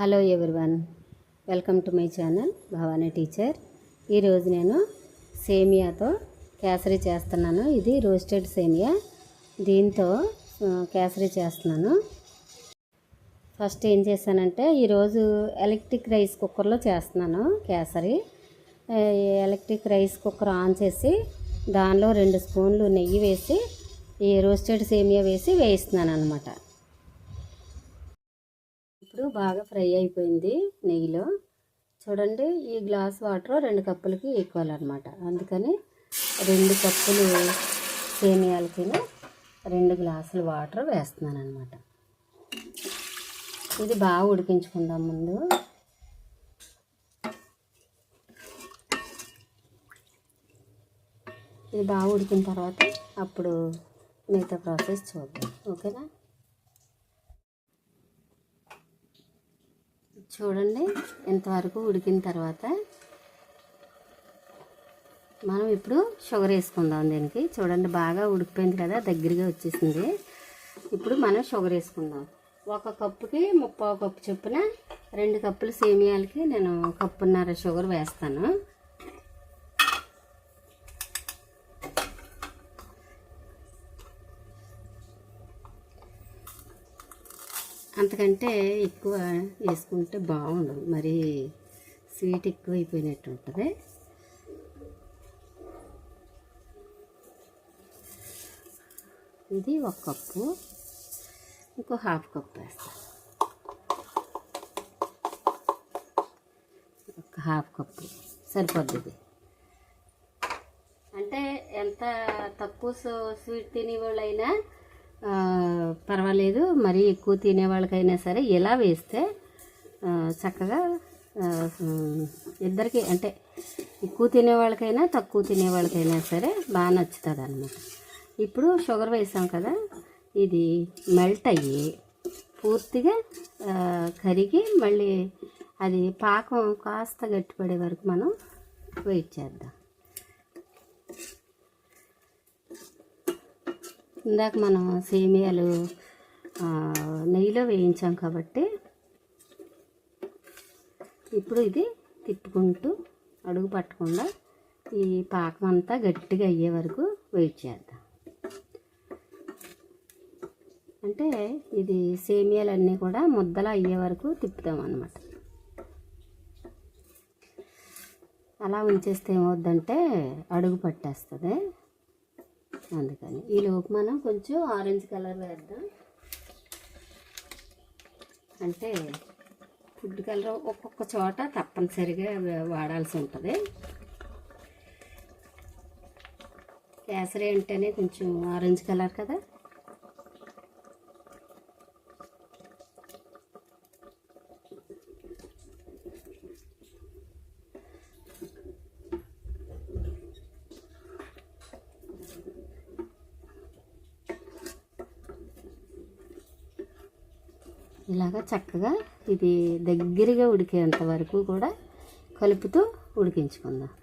Hello everyone, welcome to my channel Bhavani teacher. ఈరోజు నేను సేమియాతో కేసరి చేస్తున్నాను. ఇది రోస్టెడ్ సేమియా, దీంతో కేసరి చేస్తున్నాను. ఫస్ట్ ఏం చేశానంటే ఈరోజు ఎలక్ట్రిక్ రైస్ కుక్కర్లో చేస్తున్నాను kesari. Electric rice cooker on చేసి దానిలో 2 స్పూన్లు నెయ్యి వేసి ఈ రోస్టెడ్ సేమియా వేసి వేయిస్తున్నాను అన్నమాట. ఇప్పుడు బాగా ఫ్రై అయిపోయింది నెయ్యిలో. చూడండి, ఈ గ్లాస్ వాటర్ 2 కప్పులకి ఈక్వల్ అనమాట. అందుకని 2 కప్పులు సేమియాలకి 2 గ్లాసులు వాటర్ వేస్తున్నాను అనమాట. ఇది బాగా ఉడికించుకుందాం ముందు. ఇది బాగా ఉడికిన తర్వాత అప్పుడు మిగతా ప్రాసెస్ చూద్దాం, ఓకేనా? చూడండి, ఇంతవరకు ఉడికిన తర్వాత మనం ఇప్పుడు షుగర్ వేసుకుందాం దీనికి. చూడండి, బాగా ఉడికిపోయింది కదా, దగ్గరగా వచ్చేసింది. ఇప్పుడు మనం షుగర్ వేసుకుందాం. 1 కప్పుకి 3/4 కప్పు చొప్పున 2 కప్పులు సేమియాలకి నేను 1.5 కప్పు షుగర్ వేస్తాను. అంతకంటే ఎక్కువ వేసుకుంటే బాగుండదు, మరి స్వీట్ ఎక్కువ అయిపోయినట్టు ఉంటుంది. ఇది 1 కప్పు, ఇంకో 1/2 కప్పు వేస్తాను. 1/2 కప్పు సరిపోద్ది. అంటే ఎంత తక్కువ స్వీట్ తినేవాళ్ళైనా పర్వాలేదు, మరీ ఎక్కువ తినేవాళ్ళకైనా సరే ఇలా వేస్తే చక్కగా ఇద్దరికి, అంటే ఎక్కువ తినేవాళ్ళకైనా తక్కువ తినేవాళ్ళకైనా సరే బాగా నచ్చుతుంది అన్నమాట. ఇప్పుడు షుగర్ వేసాం కదా, ఇది మెల్ట్ అయ్యి పూర్తిగా కరిగి మళ్ళీ అది పాకం కాస్త గట్టిపడే వరకు మనం వెయిట్ చేద్దాం. ఇందాక మనం సేమియాలు నెయ్యిలో వేయించాం కాబట్టి ఇప్పుడు ఇది తిప్పుకుంటూ అడుగు పట్టకుండా ఈ పాకం అంతా గట్టిగా అయ్యే వరకు వెయిట్ చేద్దాం. అంటే ఇది సేమియాలన్నీ కూడా ముద్దలా అయ్యే వరకు తిప్పుతాం అన్నమాట. అలా ఉంచేస్తే ఏమవుద్దంటే అడుగు పట్టేస్తుంది. అందుకని ఈలోపు మనం కొంచెం ఆరెంజ్ కలర్ వేద్దాం. అంటే ఫుడ్ కలర్ ఒక్కొక్క చోట తప్పనిసరిగా వాడాల్సి ఉంటుంది. కేసరి అంటేనే కొంచెం ఆరెంజ్ కలర్ కదా. ఇలాగా చక్కగా ఇది దగ్గరగా ఉడికేంత వరకు కూడా కలుపుతూ ఉడికించుకుందాం.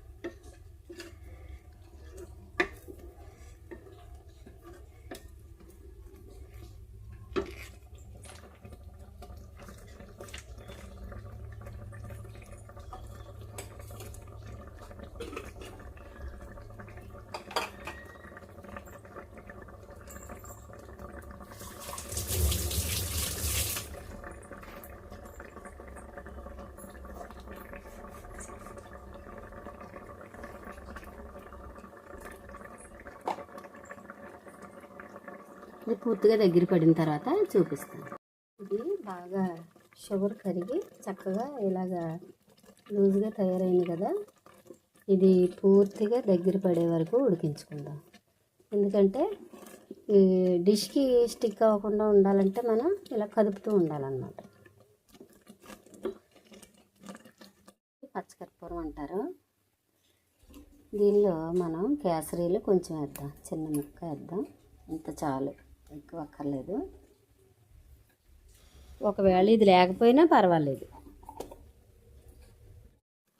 ఇది పూర్తిగా దగ్గర పడిన తర్వాత చూపిస్తాను. ఇది బాగా షుగర్ కరిగి చక్కగా ఇలాగా లూజ్గా తయారైంది కదా. ఇది పూర్తిగా దగ్గర పడే వరకు ఉడికించుకుందాం. ఎందుకంటే ఈ డిష్కి స్టిక్ అవ్వకుండా ఉండాలంటే మనం ఇలా కదుపుతూ ఉండాలన్నమాట. పచ్చకర్పూరం అంటారు. దీనిలో మనం కేసరీలు కొంచెం వేద్దాం, చిన్న ముక్క వేద్దాం, ఇంత చాలు, ఎక్కువ అక్కర్లేదు. ఒకవేళ ఇది లేకపోయినా పర్వాలేదు,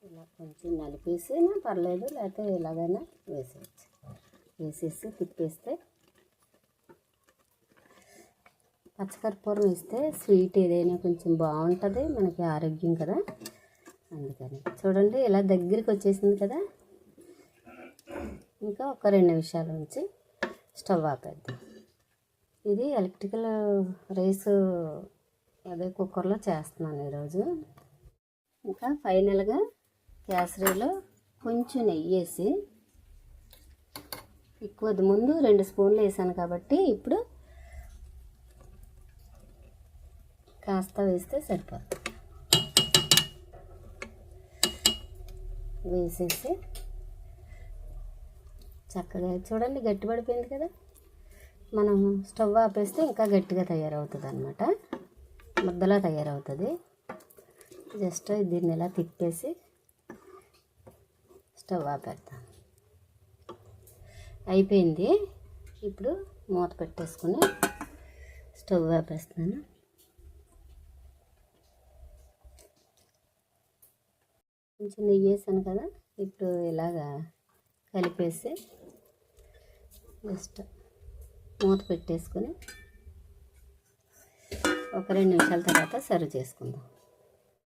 ఇలా కొంచెం నలిపేసినా పర్లేదు, లేకపోతే ఇలాగైనా వేసేసి తిప్పేస్తే పచ్చకర్పూరం వేస్తే స్వీట్ ఏదైనా కొంచెం బాగుంటుంది, మనకి ఆరోగ్యం కదా, అందుకని. చూడండి ఇలా దగ్గరికి వచ్చేసింది కదా. ఇంకా ఒక 2 నిమిషాల నుంచి స్టవ్ ఆపేద్దాం. ఇది ఎలక్ట్రికల్ రైస్ అదే కుక్కర్లో చేస్తున్నాను ఈరోజు. ఇంకా ఫైనల్గా కేసరిలో కొంచెం నెయ్యి వేసి, ఎక్కువది ముందు 2 స్పూన్లు వేసాను కాబట్టి ఇప్పుడు కాస్త వేస్తే సరిపోతుంది. వేసేసి చక్కగా చూడండి గట్టిపడిపోయింది కదా. మనం స్టవ్ ఆపేస్తే ఇంకా గట్టిగా తయారవుతుంది అన్నమాట, ముద్దలా తయారవుతుంది. జస్ట్ దీన్ని ఇలా తిప్పేసి స్టవ్ ఆపేద్దాం. అయిపోయింది. ఇప్పుడు మూత పెట్టేసుకుని స్టవ్ ఆపేస్తున్నాను. కొంచెం నెయ్యి వేసాను కదా, ఇప్పుడు ఇలాగా కలిపేసి జస్ట్ మూత పెట్టేసుకుని ఒక 2 నిమిషాల తర్వాత సర్వ్ చేసుకుందాం.